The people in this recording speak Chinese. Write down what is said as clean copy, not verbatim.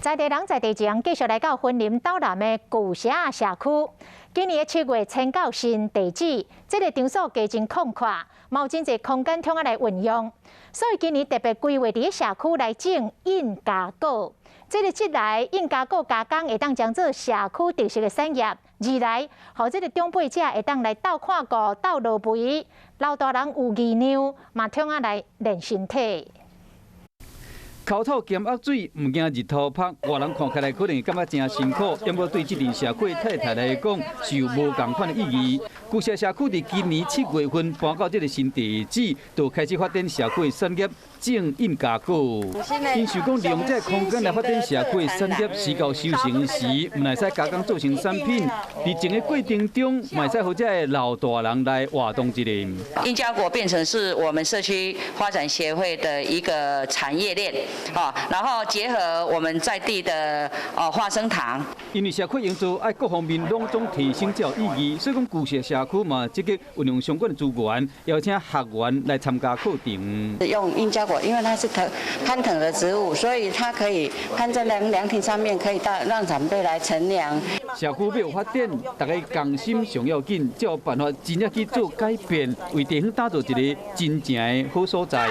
在地人在地前继续来到云林斗南的旧社仔社区。今年7月迁到新地址，这个场所加真空旷，嘛有真侪空间通来运用，所以今年特别规划伫社区来种印加果。这个一来，印加果加工会当将做社区特色的产业；二来，互这个长辈者会当来斗看顾、斗落肥，老大人有义娘，嘛通来练身体。 口吐咸鸭水，唔惊日头晒，外人看起来可能感觉真辛苦，因为对这阵社区太太来讲，是有无同款的意义。旧社区伫今年7月份搬到这个新地址，就开始发展社区产业，种印加果。因想讲利用这空间来发展社区产业，时到收成时，唔来使加工做成产品。伫种的过程中，嘛使好这老大人来活动一下。印加果变成是我们社区发展协会的一个产业链。 然后结合我们在地的花生糖，因为社区营造爱各方面拢总提升才有意义，所以讲旧社区嘛，积极运用相关的资源，邀请学员来参加课程。用印加果，因为它是攀藤的植物，所以它可以攀在凉亭上面，可以让长辈来乘凉。社区要有发展，大家共心上要紧，才有办法真正去做改变，为地方打造一个真正的好所在。